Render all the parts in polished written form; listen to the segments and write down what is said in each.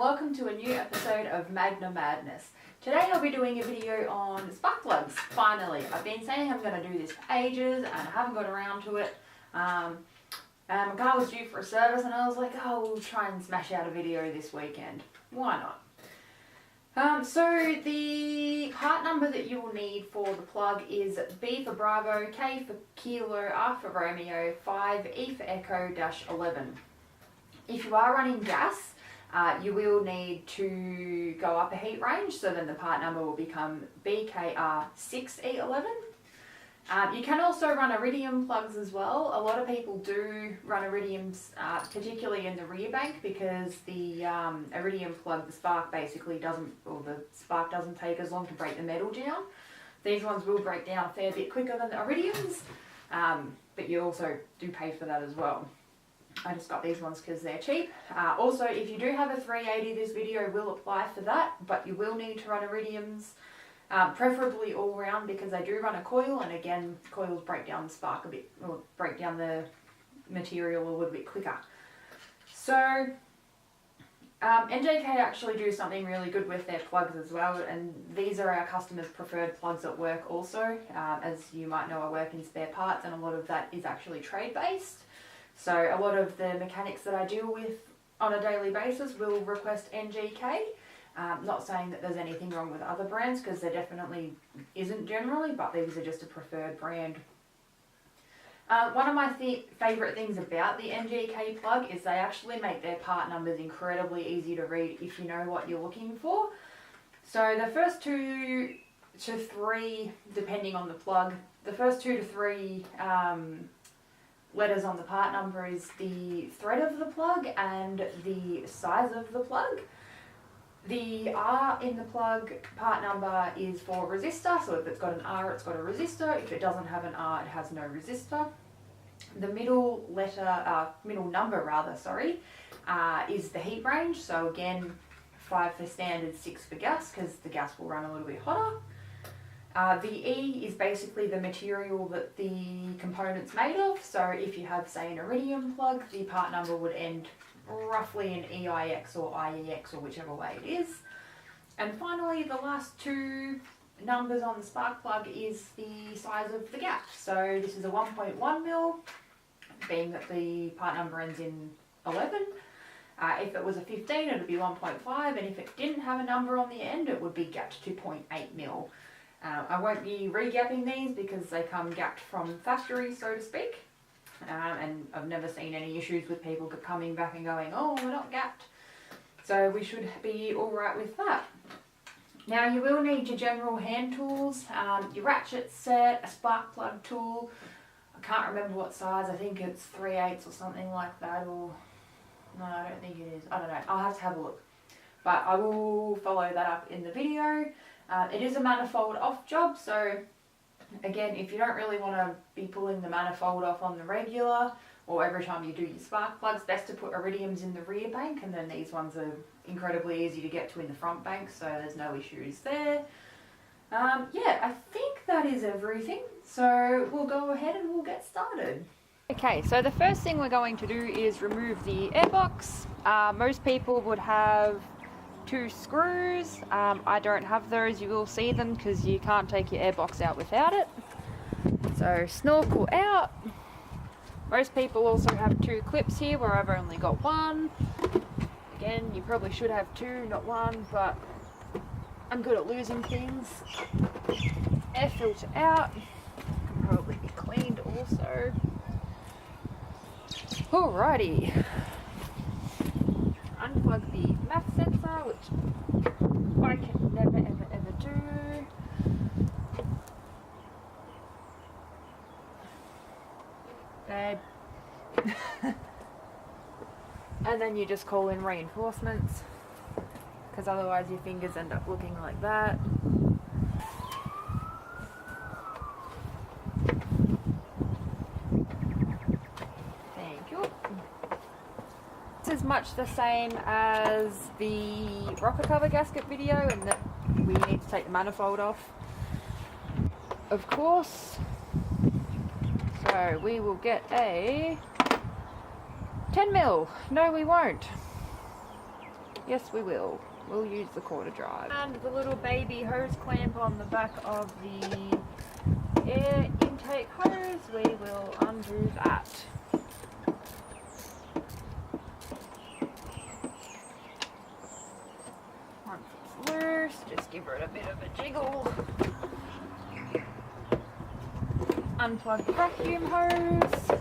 welcome to a new episode of Magna Madness. Today I'll be doing a video on spark plugs, finally. I've been saying I'm going to do this for ages and I haven't got around to it. And my car was due for a service and I was like, oh, we'll try and smash out a video this weekend. Why not? So the part number that you will need for the plug is B for Bravo, K for Kilo, R for Romeo, 5, E for Echo, -11. If you are running gas, you will need to go up a heat range, so then the part number will become BKR6E11. You can also run iridium plugs as well. A lot of people do run iridiums, particularly in the rear bank, because the iridium plug, the spark basically doesn't take as long to break the metal down. These ones will break down a fair bit quicker than the iridiums, but you also do pay for that as well. I just got these ones because they're cheap. Also, if you do have a 380, this video will apply for that, but you will need to run iridiums, preferably all round, because they do run a coil, and again, coils break down the spark a bit, or break down the material a little bit quicker. So, NJK actually do something really good with their plugs as well, and these are our customers' preferred plugs at work also. As you might know, I work in spare parts, and a lot of that is actually trade-based. So a lot of the mechanics that I deal with on a daily basis will request NGK. Not saying that there's anything wrong with other brands, because there definitely isn't generally, but these are just a preferred brand. One of my favourite things about the NGK plug is they actually make their part numbers incredibly easy to read if you know what you're looking for. So the first 2 to 3, depending on the plug, the first 2 to 3 letters on the part number is the thread of the plug and the size of the plug. The R in the plug part number is for resistor, so if it's got an R, it's got a resistor. If it doesn't have an R, it has no resistor. The middle number is the heat range. So again, 5 for standard, 6 for gas, because the gas will run a little bit hotter. The E is basically the material that the component's made of. So if you have, say, an iridium plug, the part number would end roughly in EIX or IEX, or whichever way it is. And finally, the last 2 numbers on the spark plug is the size of the gap. So this is a 1.1 mil, being that the part number ends in 11. If it was a 15, it would be 1.5, and if it didn't have a number on the end, it would be gapped to 0.8 mil. I won't be re-gapping these because they come gapped from factory, so to speak. And I've never seen any issues with people coming back and going, oh, we're not gapped. So we should be alright with that. Now you will need your general hand tools, your ratchet set, a spark plug tool. I can't remember what size, I think it's 3/8 or something like that, or no, I don't think it is. I don't know, I'll have to have a look. But I will follow that up in the video. It is a manifold off job, so again, if you don't really want to be pulling the manifold off on the regular, or every time you do your spark plugs, best to put iridiums in the rear bank, and then these ones are incredibly easy to get to in the front bank, so there's no issues there. Yeah, I think that is everything, so we'll go ahead and we'll get started. Okay, so the first thing we're going to do is remove the airbox. Most people would have 2 screws. I don't have those. You will see them because you can't take your airbox out without it. So snorkel out. Most people also have 2 clips here, where I've only got 1. Again, you probably should have 2, not 1, but I'm good at losing things. Air filter out. Can probably be cleaned also. Alrighty. Unplug the MAF sensor, which I can never ever do. Babe. And then you just call in reinforcements, because otherwise your fingers end up looking like that. Is much the same as the rocker cover gasket video, in that we need to take the manifold off, of course. So we will get a 10 mil. No, we won't. Yes, we will. We'll use the quarter drive. And the little baby hose clamp on the back of the air intake hose, we will undo that. Once it's loose, just give it a bit of a jiggle. Unplug the vacuum hose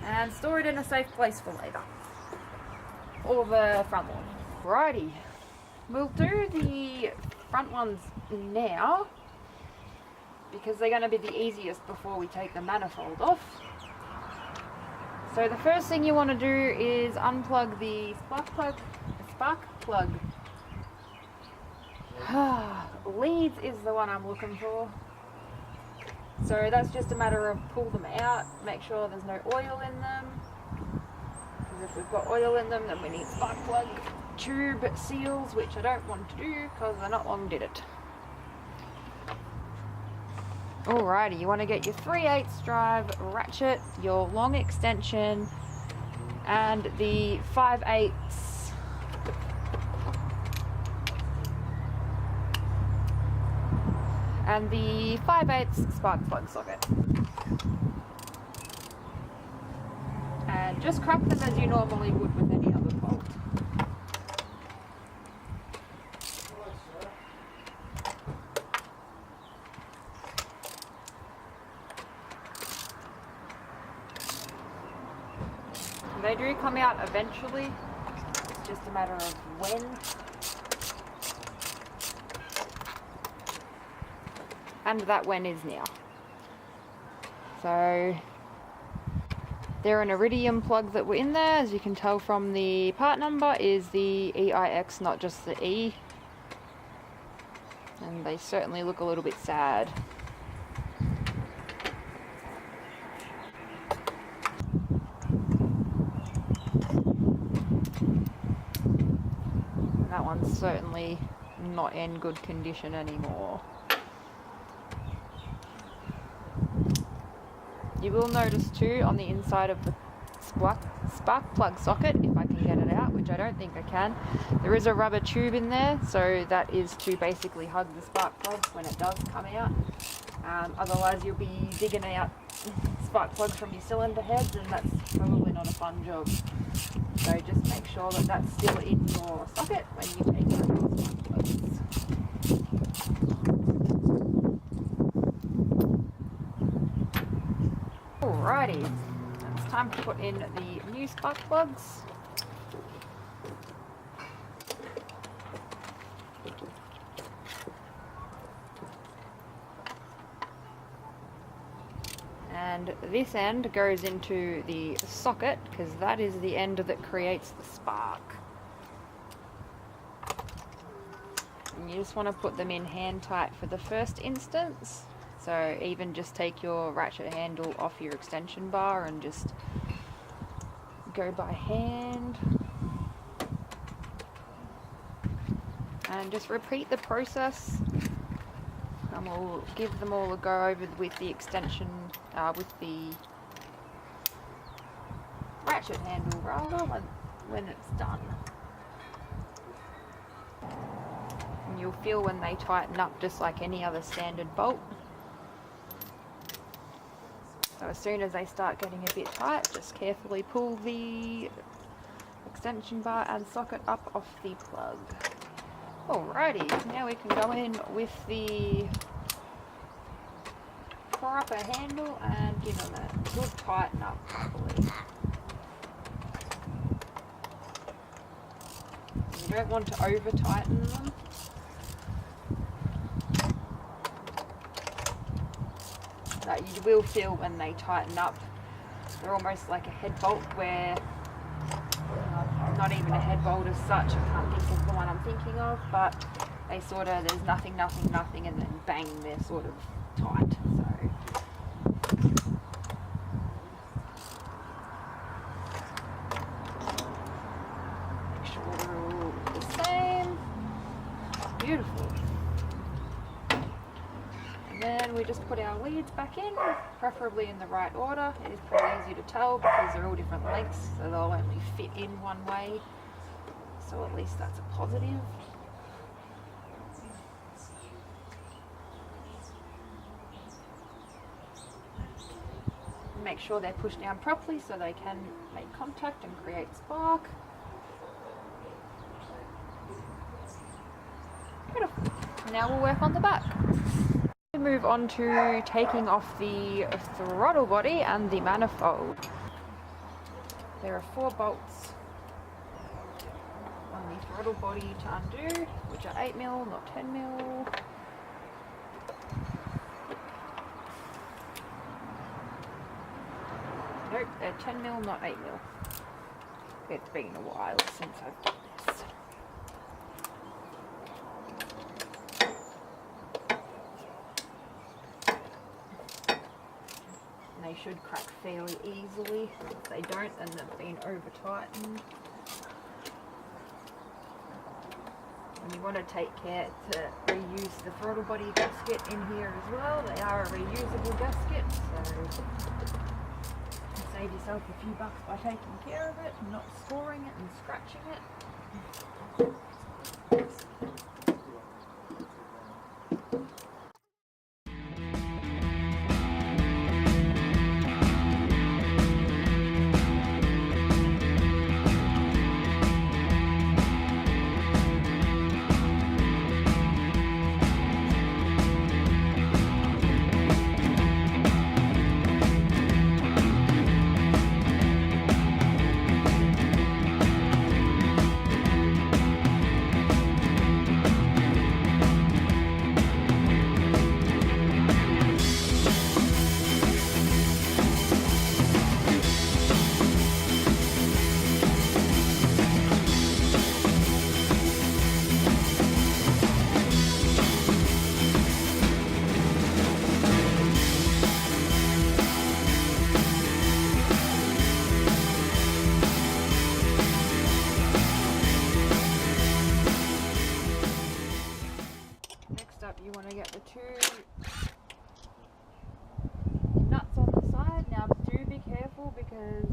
and store it in a safe place for later. Or the front one. Righty, we'll do the front ones now because they're going to be the easiest before we take the manifold off. So the first thing you want to do is unplug the spark plug. Leads is the one I'm looking for. So that's just a matter of pull them out, make sure there's no oil in them. Because if we've got oil in them, then we need spark plug tube seals, which I don't want to do because I not long did it. Alrighty, you want to get your 3/8 drive ratchet, your long extension, and the 5/8 and the 5/8 spark plug socket. And just crack them as you normally would with any other bolt. They do come out eventually, it's just a matter of when. And that when is now. So they're an iridium plug that were in there, as you can tell from the part number is the EIX, not just the E. And they certainly look a little bit sad. That one's certainly not in good condition anymore. You will notice too on the inside of the spark plug socket, if I can get it out, which I don't think I can, there is a rubber tube in there, so that is to basically hug the spark plug when it does come out. Otherwise you'll be digging out spark plugs from your cylinder heads, and that's probably not a fun job. So just make sure that that's still in your socket when you take out your spark plugs. Alrighty, it's time to put in the new spark plugs. And this end goes into the socket because that is the end that creates the spark. And you just want to put them in hand tight for the first instance. So even just take your ratchet handle off your extension bar and just go by hand. And just repeat the process. And we'll give them all a go over with the extension, with the ratchet handle rather, when it's done. And you'll feel when they tighten up just like any other standard bolt. So as soon as they start getting a bit tight, just carefully pull the extension bar and socket up off the plug. Alrighty, now we can go in with the proper handle and give them a good tighten up properly. You don't want to over tighten them. That you will feel when they tighten up. They're almost like a head bolt where, not even a head bolt as such, I can't think of the one I'm thinking of, but they sort of, there's nothing, and then bang, they're sort of tight. So make sure they're all the same. Beautiful. And then we just put our leads back in, preferably in the right order. It is pretty easy to tell because they're all different lengths, so they'll only fit in one way. So so at least that's a positive. Make sure they're pushed down properly so they can make contact and create spark. Beautiful. Now we'll work on the back. We move on to taking off the throttle body and the manifold. There are 4 bolts on the throttle body to undo, which are 8mm, not 10mm. Nope, they're 10mm, not 8mm. It's been a while since I've done this. And they should crack fairly easily. If they don't, then they've been over tightened. And you want to take care to reuse the throttle body gasket in here as well. They are a reusable gasket, so save yourself a few bucks by taking care of it and not scoring it and scratching it. You want to get the 2 nuts on the side. Now do be careful because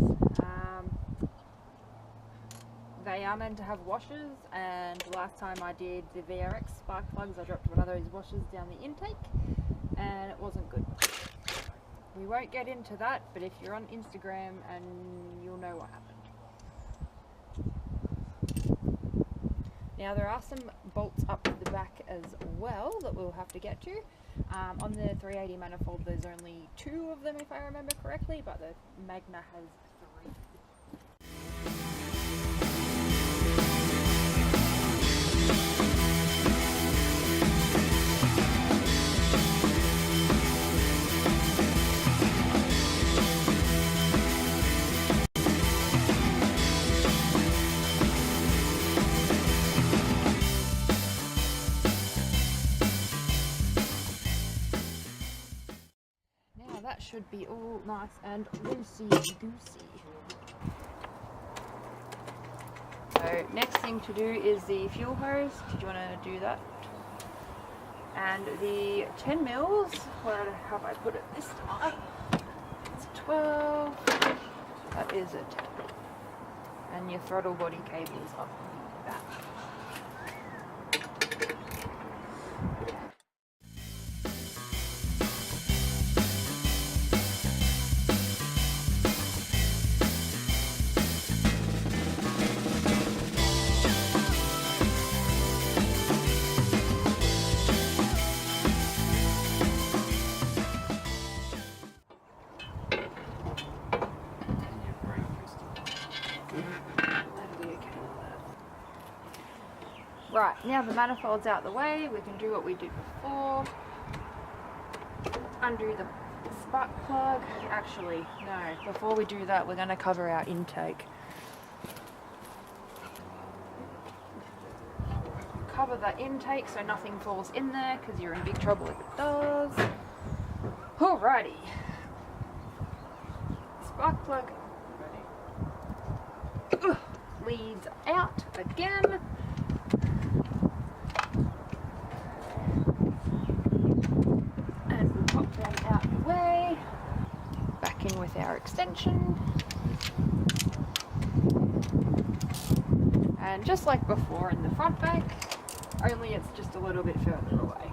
they are meant to have washers, and the last time I did the VRX spark plugs I dropped one of those washers down the intake and it wasn't good. We won't get into that, but if you're on Instagram and you'll know what happened. Now there are some bolts up the back as well that we'll have to get to. On the 380 manifold there's only 2 of them if I remember correctly, but the Magna has 3. That should be all nice and loosey-goosey. So next thing to do is the fuel hose. Did you want to do that? And the 10 mils, where have I put it this time? It's 12. That is it. And your throttle body cables up the back. Right, now the manifold's out the way, we can do what we did before. Undo the spark plug. Actually, no, before we do that, we're going to cover our intake. Cover the intake so nothing falls in there, because you're in big trouble if it does. Alrighty. Spark plug leads out again. Pop them out the way, back in with our extension, And just like before in the front bank, only it's just a little bit further away.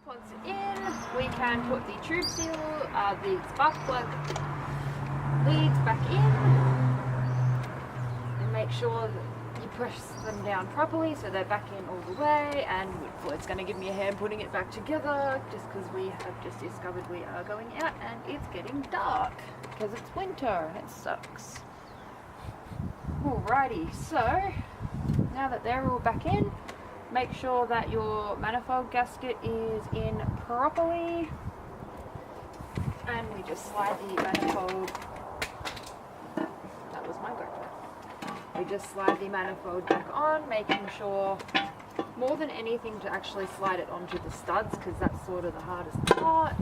Plugs it in, we can put the tube seal, the spark plug leads back in, and make sure that you press them down properly so they're back in all the way. And well, it's going to give me a hand putting it back together just because we have just discovered we are going out and it's getting dark because it's winter and it sucks. Alrighty, so now that they're all back in, make sure that your manifold gasket is in properly, and we just slide the manifold, that was my GoPro. We just slide the manifold back on, making sure more than anything to actually slide it onto the studs because that's sort of the hardest part.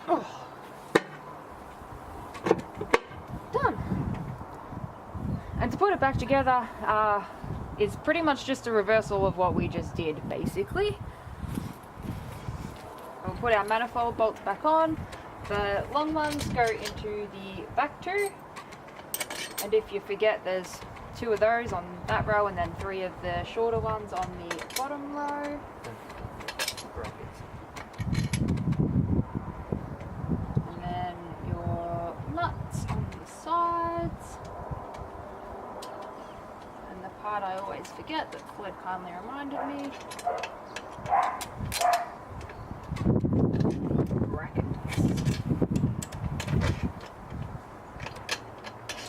Oh. Done. And to put it back together is pretty much just a reversal of what we just did, basically. We'll put our manifold bolts back on. The long ones go into the back two. And if you forget, there's 2 of those on that row and then 3 of the shorter ones on the bottom row. And then your nuts on the sides. Part I always forget that Floyd kindly reminded me. Brackets.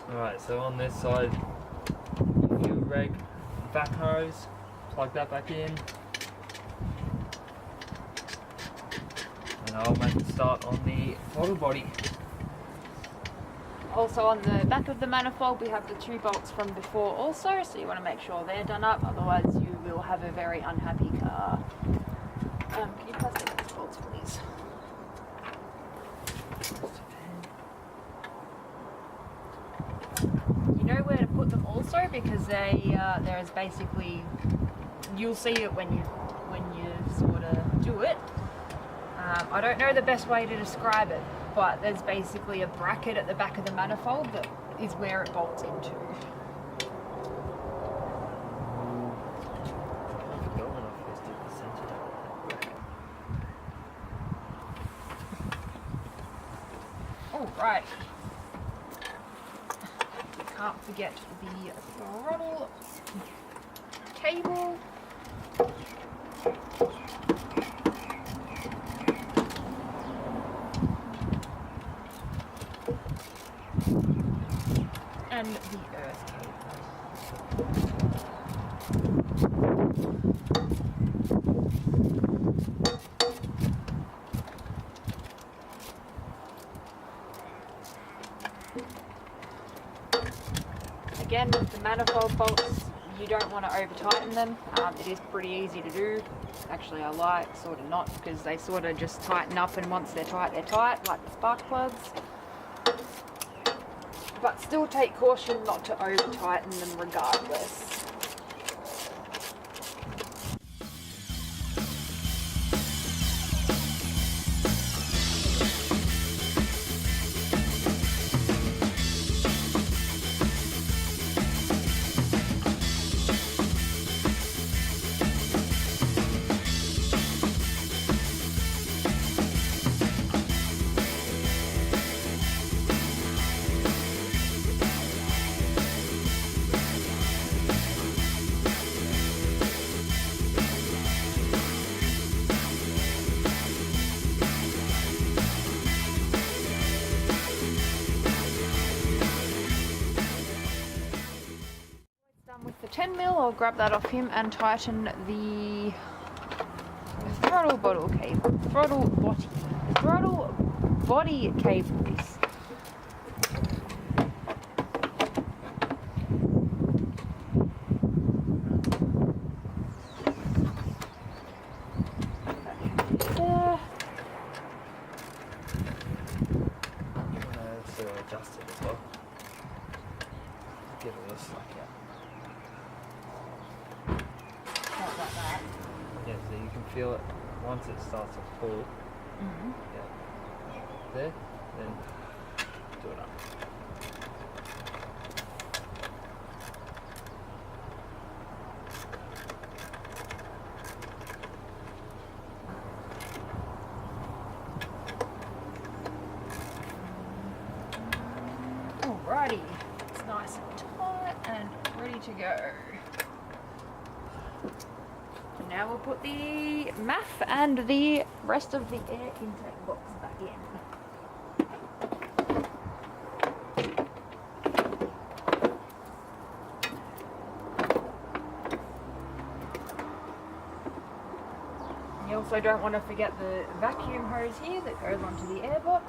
Alright, so on this side, your reg back hose, plug that back in. And I'll make a start on the throttle body. Also on the back of the manifold we have the 2 bolts from before also, so you want to make sure they're done up, otherwise you will have a very unhappy car. Can you pass me those bolts please? You know where to put them also because there is basically, you'll see it when you sort of do it. I don't know the best way to describe it, but there's basically a bracket at the back of the manifold that is where it bolts into. Alright. You can't forget the throttle cable. And the earth cable. Again, with the manifold bolts, you don't want to over tighten them. It is pretty easy to do. Actually, I like sort of not, because they sort of just tighten up, and once they're tight, like the spark plugs. But still take caution not to over tighten them regardless. With the 10mm, I'll grab that off him and tighten the throttle body cables. So adjust it as well. Give it a slack out. Not like that. Yeah, so you can feel it once it starts to pull. Mm-hmm. Yeah. There, then do it up. Alrighty, it's nice and tight and ready to go. And now we'll put the MAF and the rest of the air intake box back in. You also don't want to forget the vacuum hose here that goes onto the airbox.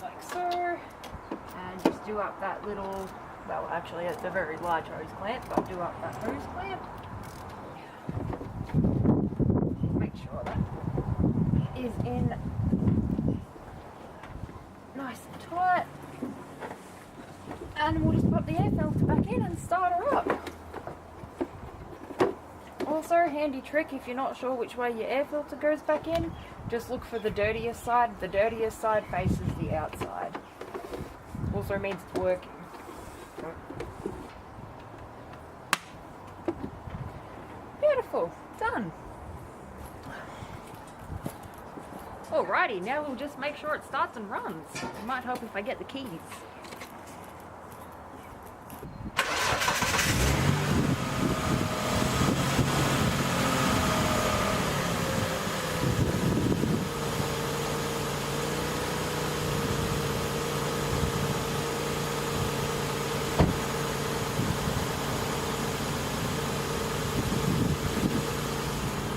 Like so. And just do up that little, well actually it's a very large hose clamp, but do up that hose clamp. Make sure that is in nice and tight. And we'll just put the air filter back in and start her up. Also, handy trick if you're not sure which way your air filter goes back in, just look for the dirtiest side. The dirtiest side faces the outside. Also means it's working. Beautiful, done. Alrighty, now we'll just make sure it starts and runs. It might help if I get the keys.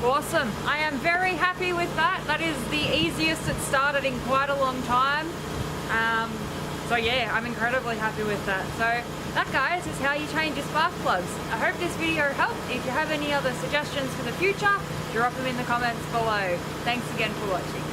Awesome. I am very happy with that. That is the easiest it started in quite a long time. So yeah, I'm incredibly happy with that. So that, guys, is how you change your spark plugs. I hope this video helped. If you have any other suggestions for the future, drop them in the comments below. Thanks again for watching.